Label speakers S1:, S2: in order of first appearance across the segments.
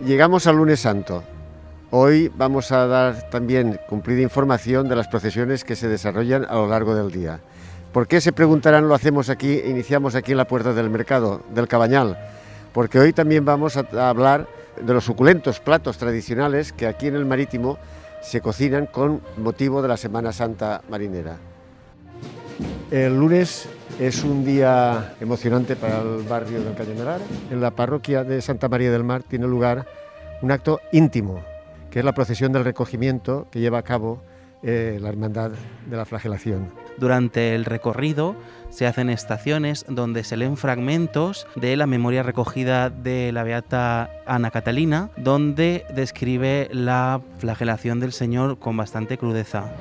S1: Llegamos al lunes santo. Hoy vamos a dar también cumplida información de las procesiones que se desarrollan a lo largo del día. ¿Por qué, se preguntarán, lo hacemos aquí, iniciamos aquí en la puerta del mercado del Cabañal? Porque hoy también vamos a hablar de los suculentos platos tradicionales que aquí en el Marítimo se cocinan con motivo de la Semana Santa marinera. El lunes es un día emocionante para el barrio del Cañamelar. En la parroquia de Santa María del Mar tiene lugar un acto íntimo, que es la procesión del recogimiento que lleva a cabo la Hermandad de la Flagelación.
S2: Durante el recorrido se hacen estaciones donde se leen fragmentos de la memoria recogida de la beata Ana Catalina, donde describe la flagelación del Señor con bastante crudeza.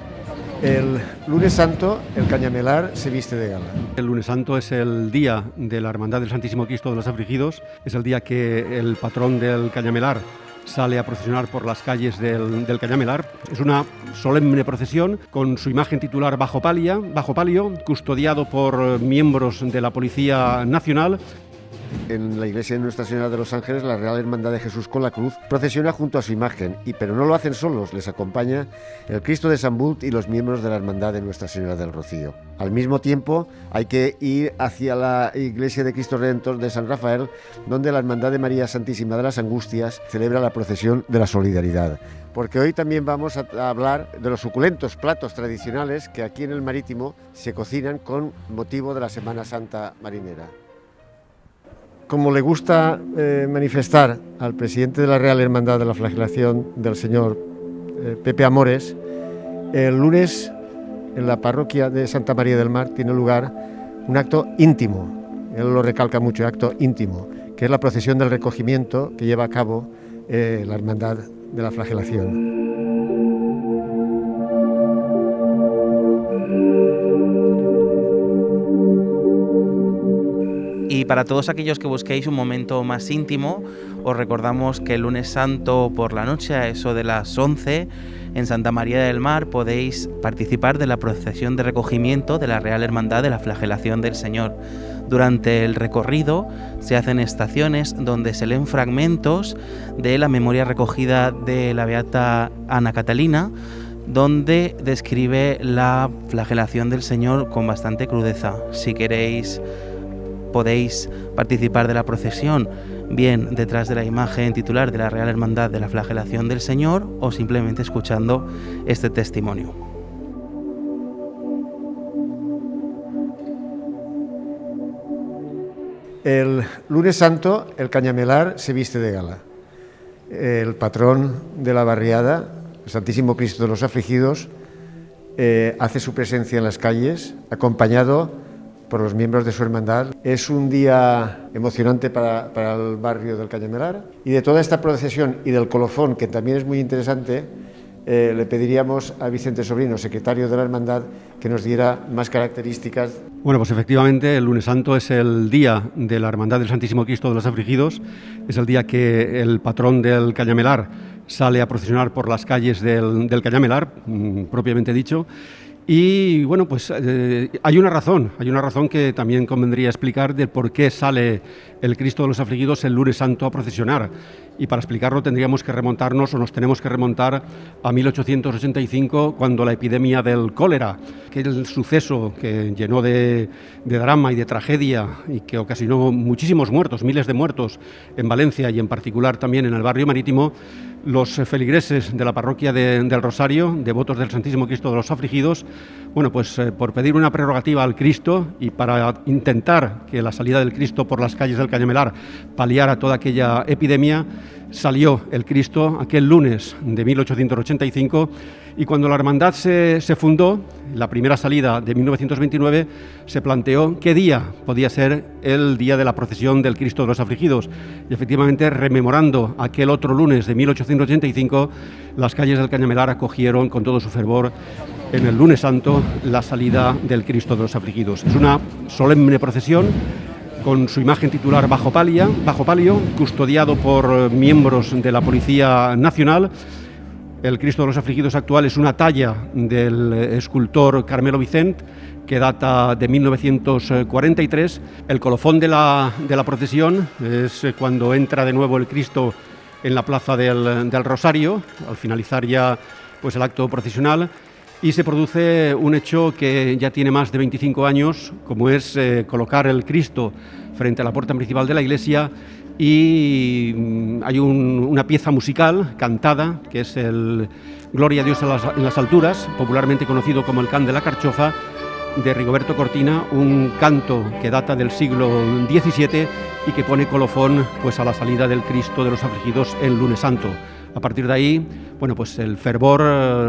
S1: El lunes santo, el Cañamelar se viste de gala.
S3: El lunes santo es el día de la Hermandad del Santísimo Cristo de los Afligidos, es el día que el patrón del Cañamelar sale a procesionar por las calles del Cañamelar. Es una solemne procesión con su imagen titular bajo palio, custodiado por miembros de la Policía Nacional.
S1: En la iglesia de Nuestra Señora de los Ángeles, la Real Hermandad de Jesús con la Cruz procesiona junto a su imagen, pero no lo hacen solos, les acompaña el Cristo de Sant Bult y los miembros de la Hermandad de Nuestra Señora del Rocío. Al mismo tiempo hay que ir hacia la iglesia de Cristo Redentor de San Rafael, donde la Hermandad de María Santísima de las Angustias celebra la procesión de la Solidaridad. Porque hoy también vamos a hablar de los suculentos platos tradicionales que aquí en el Marítimo se cocinan con motivo de la Semana Santa marinera. Como le gusta manifestar al presidente de la Real Hermandad de la Flagelación del Señor, Pepe Amores, el lunes en la parroquia de Santa María del Mar tiene lugar un acto íntimo, él lo recalca mucho, acto íntimo, que es la procesión del recogimiento que lleva a cabo la Hermandad de la Flagelación.
S2: Y para todos aquellos que busquéis un momento más íntimo, os recordamos que el lunes santo por la noche, a eso de las 11, en Santa María del Mar podéis participar de la procesión de recogimiento de la Real Hermandad de la Flagelación del Señor. Durante el recorrido se hacen estaciones donde se leen fragmentos de la memoria recogida de la beata Ana Catalina, donde describe la flagelación del Señor con bastante crudeza. Si queréis, podéis participar de la procesión bien detrás de la imagen titular de la Real Hermandad de la Flagelación del Señor o simplemente escuchando este testimonio.
S1: El lunes santo, el Cañamelar se viste de gala. El patrón de la barriada, el Santísimo Cristo de los Afligidos, hace su presencia en las calles, acompañado por los miembros de su hermandad. Es un día emocionante para el barrio del Cañamelar, y de toda esta procesión y del colofón, que también es muy interesante, le pediríamos a Vicente Sobrino, secretario de la hermandad, que nos diera más características.
S3: Bueno, pues efectivamente el lunes santo es el día de la Hermandad del Santísimo Cristo de los Afligidos, es el día que el patrón del Cañamelar sale a procesionar por las calles del Cañamelar, propiamente dicho. Y bueno, pues hay una razón que también convendría explicar de por qué sale el Cristo de los Afligidos el lunes santo a procesionar. Y para explicarlo tendríamos que remontarnos, o nos tenemos que remontar a 1885, cuando la epidemia del cólera, que es el suceso que llenó de drama y de tragedia y que ocasionó muchísimos muertos, miles de muertos en Valencia y en particular también en el barrio marítimo. Los feligreses de la parroquia del Rosario, devotos del Santísimo Cristo de los Afligidos, bueno, pues por pedir una prerrogativa al Cristo y para intentar que la salida del Cristo por las calles del Cañamelar paliara toda aquella epidemia, salió el Cristo aquel lunes de 1885, y cuando la hermandad se fundó, la primera salida de 1929, se planteó qué día podía ser el día de la procesión del Cristo de los Afligidos. Y efectivamente, rememorando aquel otro lunes de 1885, las calles del Cañamelar acogieron con todo su fervor en el lunes santo la salida del Cristo de los Afligidos. Es una solemne procesión con su imagen titular bajo palio, custodiado por miembros de la Policía Nacional. El Cristo de los Afligidos actual es una talla del escultor Carmelo Vicent, que data de 1943. El colofón de la procesión es cuando entra de nuevo el Cristo en la plaza del Rosario, al finalizar ya pues, el acto procesional, y se produce un hecho que ya tiene más de 25 años, como es colocar el Cristo frente a la puerta principal de la iglesia, y hay una pieza musical cantada, que es el Gloria a Dios en las alturas, popularmente conocido como el Can de la Carchofa, de Rigoberto Cortina, un canto que data del siglo XVII y que pone colofón pues, a la salida del Cristo de los afligidos en Lunes Santo. A partir de ahí, bueno, pues el fervor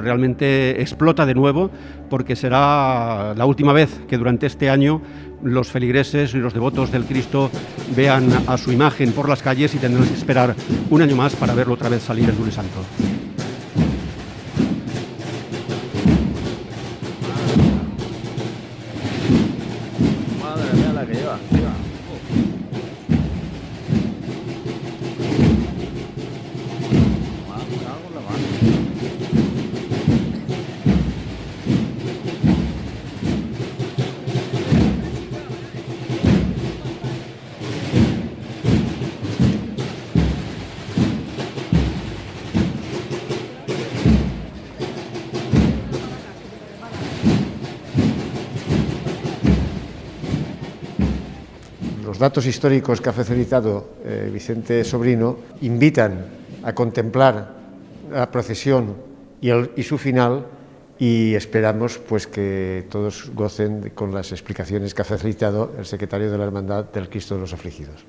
S3: realmente explota de nuevo, porque será la última vez que durante este año los feligreses y los devotos del Cristo vean a su imagen por las calles y tendrán que esperar un año más para verlo otra vez salir el Lunes Santo.
S4: Madre mía la que lleva, tío.
S1: Los datos históricos que ha facilitado Vicente Sobrino invitan a contemplar la procesión y su final, y esperamos pues que todos gocen con las explicaciones que ha facilitado el secretario de la Hermandad del Cristo de los Afligidos.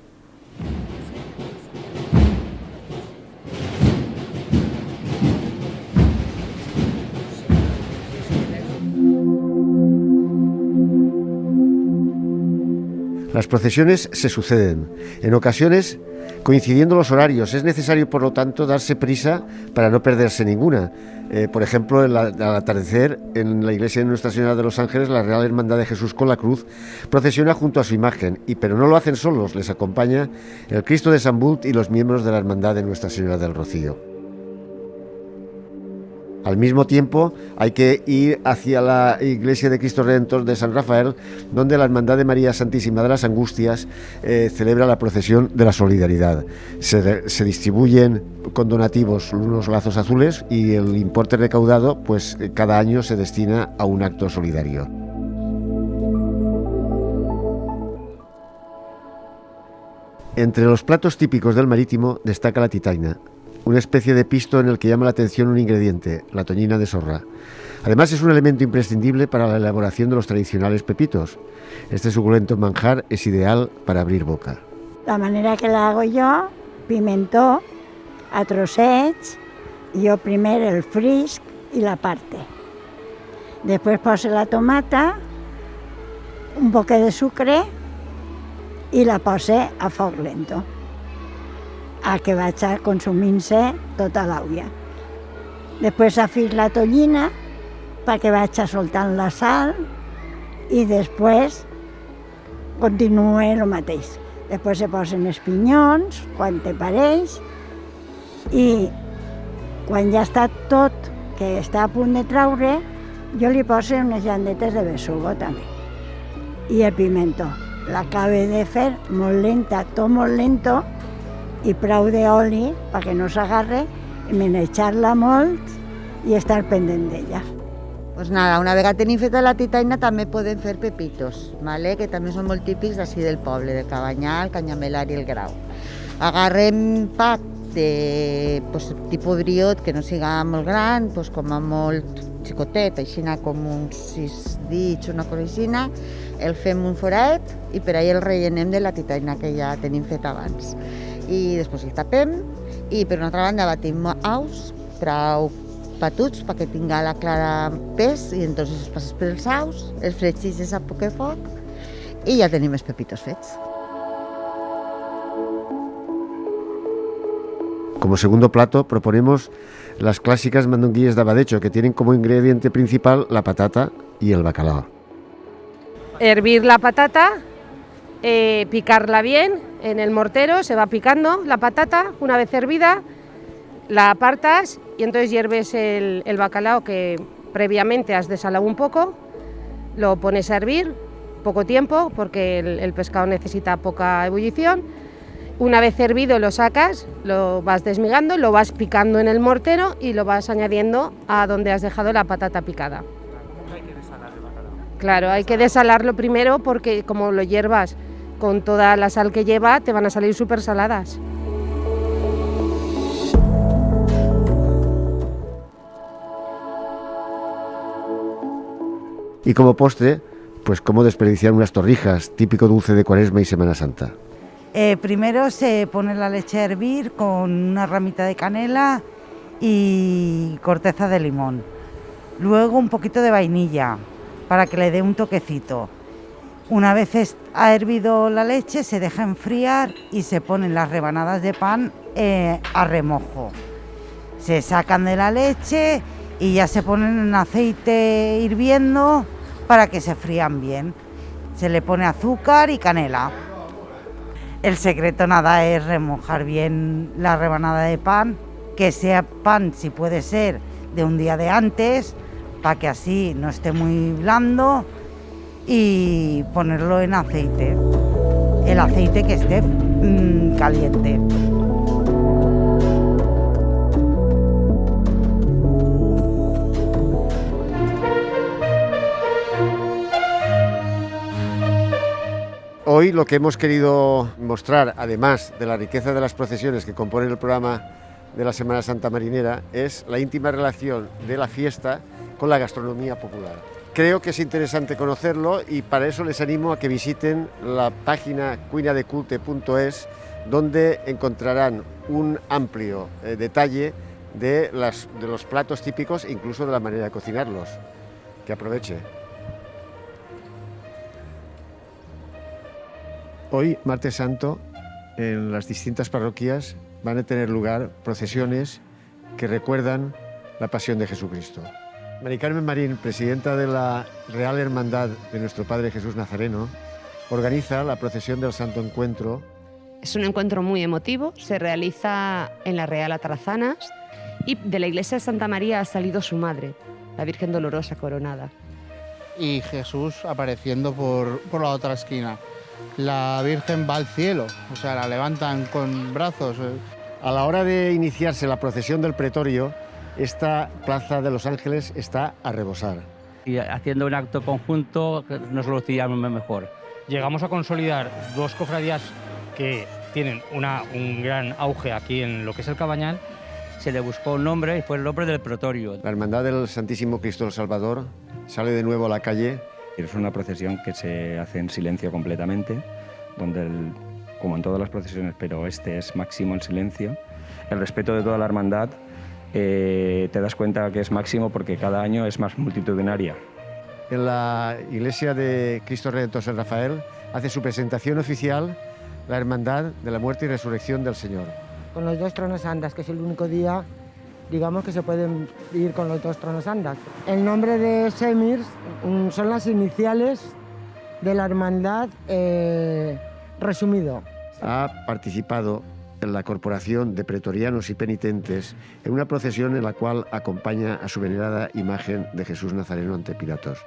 S1: Las procesiones se suceden, en ocasiones coincidiendo los horarios. Es necesario, por lo tanto, darse prisa para no perderse ninguna. Por ejemplo, al atardecer, en la iglesia de Nuestra Señora de los Ángeles, la Real Hermandad de Jesús con la Cruz procesiona junto a su imagen, pero no lo hacen solos, les acompaña el Cristo de Sant Bult y los miembros de la Hermandad de Nuestra Señora del Rocío. Al mismo tiempo, hay que ir hacia la iglesia de Cristo Redentor de San Rafael, donde la Hermandad de María Santísima de las Angustias celebra la procesión de la solidaridad. Se distribuyen con donativos unos lazos azules y el importe recaudado, pues cada año se destina a un acto solidario. Entre los platos típicos del Marítimo destaca la titaina, una especie de pisto en el que llama la atención un ingrediente, la toñina de sorra. Además, es un elemento imprescindible para la elaboración de los tradicionales pepitos. Este suculento manjar es ideal para abrir boca.
S5: La manera que la hago jo, pimentó a trossets, jo primer el frisc i la parte. Després poso la tomata, un poquet de sucre i la poso a foc lento, a que vaig consumint-se tota l'olla. Després afix la tonyina perquè vaig soltant la sal i després continue el mateix. Després se posen els pinyons, quan te pareix, i quan ja està tot, que està a punt de traure, jo li poso unes llandetes de besugo també. I el pimentó. L'acabe de fer molt lenta, tot molt lento, i prou d'oli perquè no s'agarre, manejar-la molt i estar pendent d'ella.
S6: Pues nada, una vegada tenim feta la titaina també podem fer pepitos, ¿vale? Que també són molt típics d'ací del poble, de Cabanyal, Canyamelar i el Grau. Agarrem pa de tipus briot que no siga molt gran, com a molt xicotet, així com uns 6 dits, una cosa així, el fem un forat i per ahí el rellenem de la titaina que ja tenim feta abans. I després el tapem i per una altra banda batim ous prou patuts perquè tinga la clara pes i entonces els passes per els ous, els fregixes a poc foc i ja tenim els pepitos fets.
S1: Como segundo plato proponemos las clásicas mandonguillas de abadecho, que tienen como ingrediente principal la patata y el bacalao.
S7: Hervir la patata, picarla bien en el mortero, se va picando la patata, una vez hervida la apartas y entonces hierves el bacalao que previamente has desalado un poco, lo pones a hervir, poco tiempo porque el pescado necesita poca ebullición Una vez hervido lo sacas, lo vas desmigando, lo vas picando en el mortero y lo vas añadiendo a donde has dejado la patata picada. Claro, hay que desalarlo primero porque como lo hiervas con toda la sal que lleva, te van a salir súper saladas.
S1: Y como postre, pues cómo desperdiciar unas torrijas, típico dulce de Cuaresma y Semana Santa.
S6: Primero se pone la leche a hervir con una ramita de canela y corteza de limón. Luego un poquito de vainilla para que le dé un toquecito. Una vez ha hervido la leche, se deja enfriar y se ponen las rebanadas de pan a remojo. Se sacan de la leche y ya se ponen en aceite hirviendo para que se frían bien. Se le pone azúcar y canela. El secreto nada es remojar bien la rebanada de pan, que sea pan si puede ser de un día de antes, para que así no esté muy blando, y ponerlo en aceite, el aceite que esté caliente.
S1: Hoy lo que hemos querido mostrar, además de la riqueza de las procesiones que componen el programa de la Semana Santa Marinera, es la íntima relación de la fiesta con la gastronomía popular. Creo que es interesante conocerlo y para eso les animo a que visiten la página cuinadeculte.es, donde encontrarán un amplio detalle de los platos típicos e incluso de la manera de cocinarlos. Que aproveche. Hoy, martes santo, en las distintas parroquias van a tener lugar procesiones que recuerdan la pasión de Jesucristo. Mari Carmen Marín, presidenta de la Real Hermandad de Nuestro Padre Jesús Nazareno, organiza la procesión del Santo Encuentro.
S8: Es un encuentro muy emotivo, se realiza en la Real Atrazanas y de la iglesia de Santa María ha salido su madre, la Virgen Dolorosa Coronada.
S9: Y Jesús apareciendo por la otra esquina. La Virgen va al cielo, o sea, la levantan con brazos.
S1: A la hora de iniciarse la procesión del Pretorio, esta plaza de Los Ángeles está a rebosar.
S10: Y haciendo un acto conjunto nos lo lucíamos mejor.
S11: Llegamos a consolidar dos cofradías que tienen un gran auge aquí en lo que es el Cabañal.
S10: Se le buscó un nombre y fue el nombre del Pretorio.
S1: La Hermandad del Santísimo Cristo del Salvador sale de nuevo a la calle.
S12: Es una procesión que se hace en silencio completamente, donde, como en todas las procesiones, pero este es máximo el silencio. El respeto de toda la hermandad, te das cuenta que es máximo porque cada año es más multitudinaria.
S1: En la iglesia de Cristo Redentor San Rafael hace su presentación oficial la Hermandad de la Muerte y Resurrección del Señor.
S13: Con los dos tronos andas, que es el único día, digamos, que se pueden ir con los dos tronos andas. El nombre de Semirs son las iniciales de la hermandad resumido.
S1: Ha participado en la corporación de pretorianos y penitentes en una procesión en la cual acompaña a su venerada imagen de Jesús Nazareno ante Pilatos.